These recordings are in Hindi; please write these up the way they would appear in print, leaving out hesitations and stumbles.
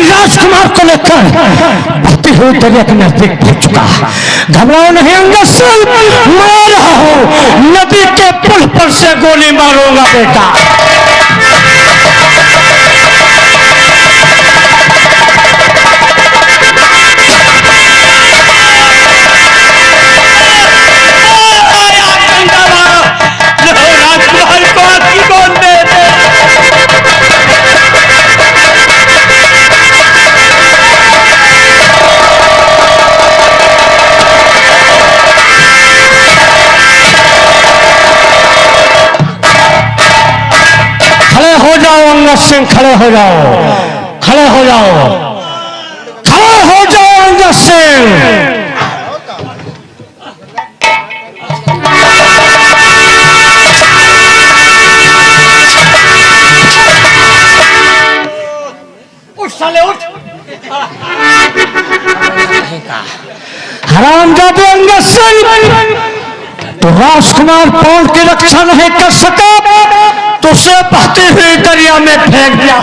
राजकुमार को लेकर बहती हुई दरिया के नजदीक पहुंच चुका। घबराओ नहीं अंगद, मैं रहा हूं, नदी के पुल पर से गोली मारूंगा बेटा। सिंह खड़े हो जाओ, खड़े हो जाओ, खड़े हो जाओ अंगद सिंह। उठ साले उठ। हरामजादे अंगद सिंह, तो राजकुमार पौंड की रक्षा नहीं कर सका तो उसे बहती हुई दरिया में फेंक दिया।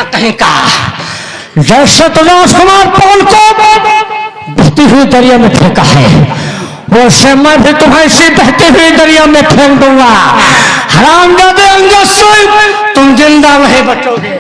कहीं का जैसे तो राजकुमार पौंड को बहती हुई दरिया में फेंका है, वैसे मैं भी तुम्हें इसी बहती हुई दरिया में फेंक दूंगा। हरामजादे अंगद सिंह, तुम जिंदा नहीं बचोगे।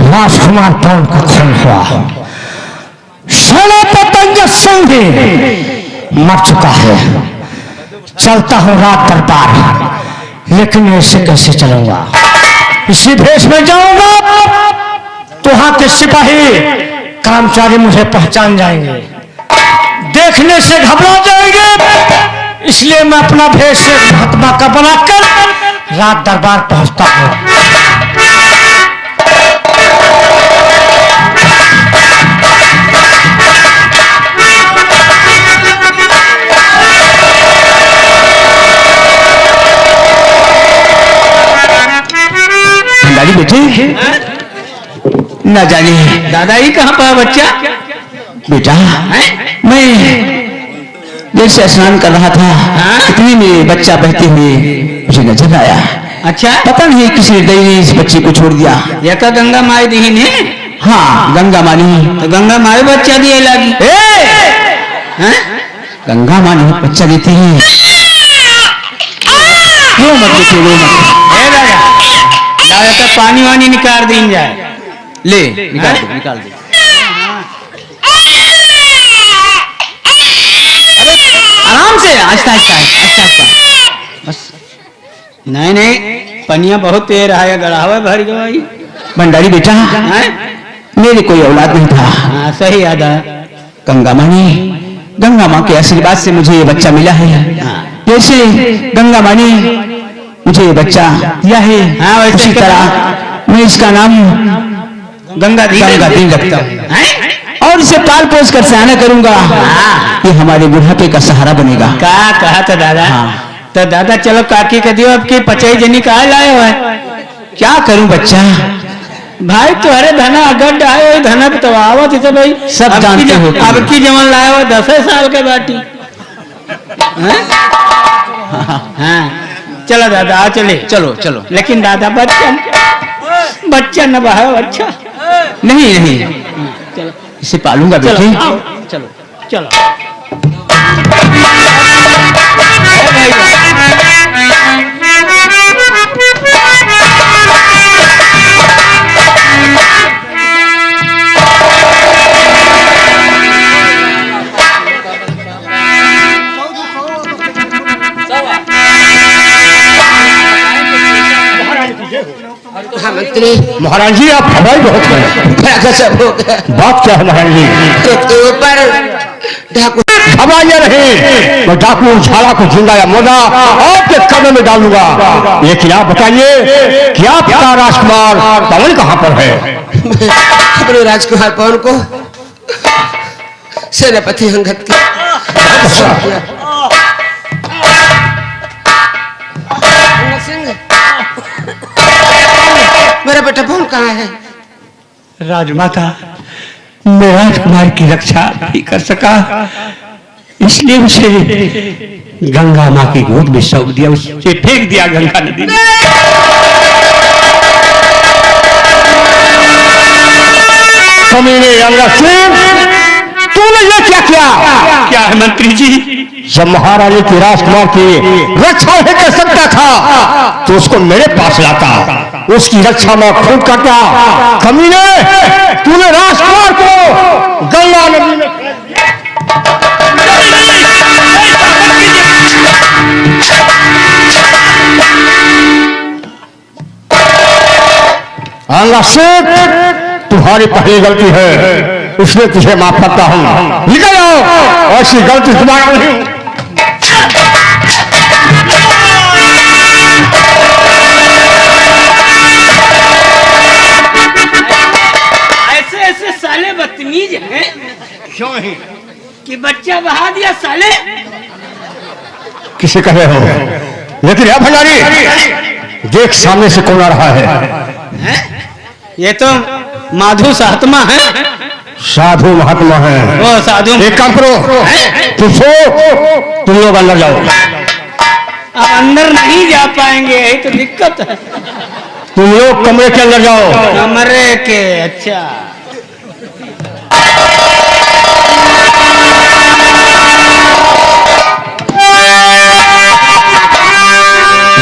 राजकुमार पौंड का खून हुआ, सेनापति अंगद सिंह भी मर चुका है। चलता हूं रात दरबार, लेकिन ऐसे कैसे चलूंगा? इसी भेष में जाऊंगा तो वहां के सिपाही कर्मचारी मुझे पहचान जाएंगे, देखने से घबरा जाएंगे। इसलिए मैं अपना भेष महात्मा का बनाकर रात दरबार पहुंचता हूं। बेटी न जाने दादा ही कहाँ पर बच्चा? बेटा मैं जैसे स्नान कर रहा था, इतनी में बच्चा बहते हुए मुझे नजर आया। अच्छा, पता नहीं किसी हृदय ने इस बच्चे को छोड़ दिया। यह तो गंगा माई दी ने। हाँ गंगा मानी, तो गंगा माई बच्चा दिए लगी। गंगा मानी बच्चा देती है। रो मत बेटे, रो मत। दादा तो पानी वानी निकाल दीन जाए। ले निकाल दे, निकाल दे। अरे आराम से, आस्ता आस्ता आस्ता आस्ता बस। नहीं नहीं, पनिया बहुत तेज है, गड़ा हुआ भर गई। भंडारी बेटा, मेरे कोई औलाद नहीं था। हाँ सही याद है। गंगा माँ के आशीर्वाद से मुझे ये बच्चा मिला है। जैसे गंगा मानी मुझे ये बच्चा दिया है, हाँ उसी तरह मैं इसका नाम गंगा दीन रखता हूँ और इसे पाल पोस कर सयाना करूंगा। ये हमारे बुढ़ापे का सहारा बनेगा। कहा था दादा? हाँ। तो दादा चलो काकी का दियो, अब की पचाई जनी कहा लाए हुआ है। क्या करूं बच्चा? भाई तुम्हारे धना अगड़ आए, धना तो आवत तो भाई सब जानते हो। अब की जमन लाए हुआ 10 साल के बाटी। हाँ चलो दादा आ चले। चलो चलो। लेकिन दादा बच्चा न बहा। अच्छा नहीं नहीं, चलो इसे पालूंगा बेटे। चलो चलो। मंत्री महाराज जी, आप हवाई बहुत हैं। बात क्या है महाराज जी? के ऊपर डाकू घबराइए नहीं, मैं डाकू झाड़ा को जिंदा या मुर्दा आपके कब्र में डालूंगा। लेकिन आप बताइए कि आपका राजकुमार पवन कहाँ पर है? अपने राजकुमार पवन को सेनापति अंगद की मेरा बेटा पवन कहाँ है? राजमाता, मैं राजकुमार की रक्षा नहीं कर सका, इसलिए उसे गंगा माँ की गोद में सौंप दिया, उसे फेंक दिया गंगा नदी में। कमीने अंगद, तूने ये क्या किया? क्या है मंत्री जी? जब महारानी की राजकुमार की रक्षा नहीं कर सकता था तो उसको मेरे पास लाता, उसकी रक्षा में खुद करता। कमीने, तूने राजकुमार को गंगा नदी में फेंक दिया। अंगद, तुम्हारी पहली गलती है, इसलिए तुझे माफ करता हूं। निकल जाओ, ऐसी गलती दोबारा नहीं। ऐसे ऐसे साले बदतमीज हैं। क्यों है कि बच्चा बहा दिया साले। किसे कहे हो? लेकिन है भंडारी, देख सामने से कौन आ रहा है? ये तो माधु साहतमा है। साधु महात्मा है। वो साधु, एक काम करो, तुम लोग अंदर जाओ। अब अंदर नहीं जा पाएंगे, यही तो दिक्कत है। तुम लोग कमरे के अंदर जाओ। कमरे के? अच्छा।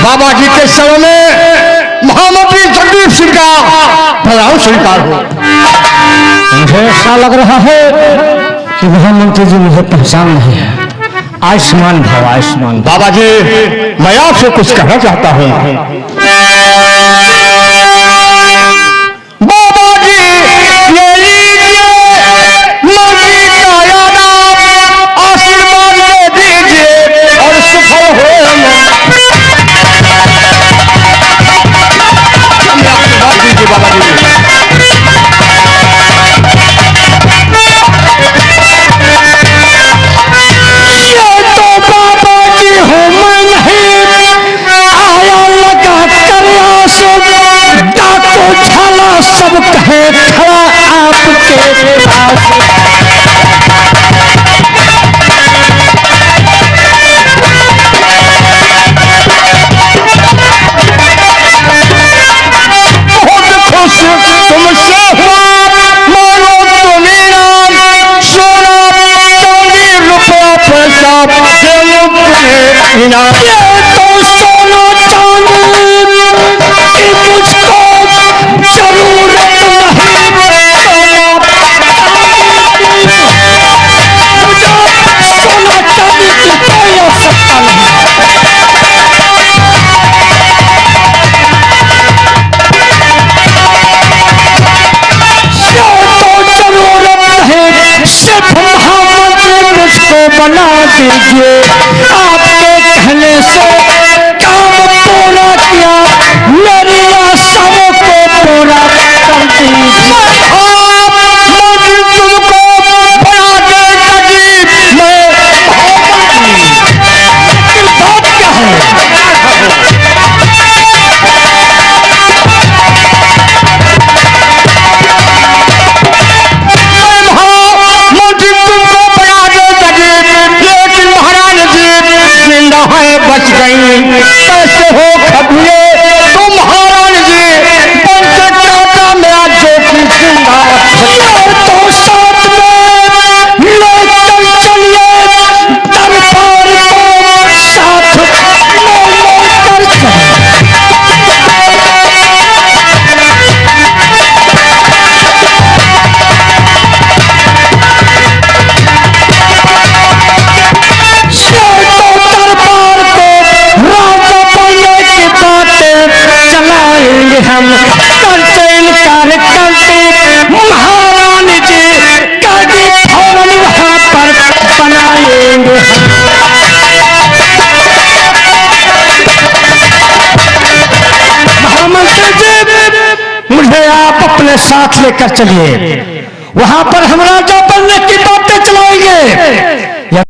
बाबा जी के समय में महामंत्री जगदीप सिंह का प्रणाम स्वीकार हो। मुझे ऐसा लग रहा है कि महामंत्री जी मुझे पहचान नहीं है। आयुष्मान भव, आयुष्मान। बाबा जी, मैं आपसे कुछ कहना चाहता हूँ। बाबा जी, ये लीजिए मंत्री का यादाव, आशीर्वाद दे दीजिए और सफल हो। बाबा जी, ये तो बाबा जी हो, मैं नहीं आया लगा कर आंसू, डाको झाला सब कहे खड़ा आपके पास। तुमसे हुआ मानो तो मेरा सोना चांदी रुपया पैसा इनाम। ये तो सोना चांदी की मुझको जरूरत नहीं, मुझे सोना चांदी की कोई आवश्यकता नहीं। मुझको बना दीजिए, आपके कहने से काम पूरा किया, मेरी आशाओं को पूरा कर दीजिए। तुमको बना देगा जी, मैं बात क्या है? बच गई कैसे हो खबरे तुम महारानी जी, उनसे चाहता मेरा जो की जिंदा तो साथ में लेकर चलिए, दरबार को साथ लेकर हम करते इनकार करते महारानी जी कभी फौरन वहां पर बनाएंगे। महामंत्री जी, मुझे आप अपने साथ लेकर चलिए, वहां पर हम राजा बनने की बातें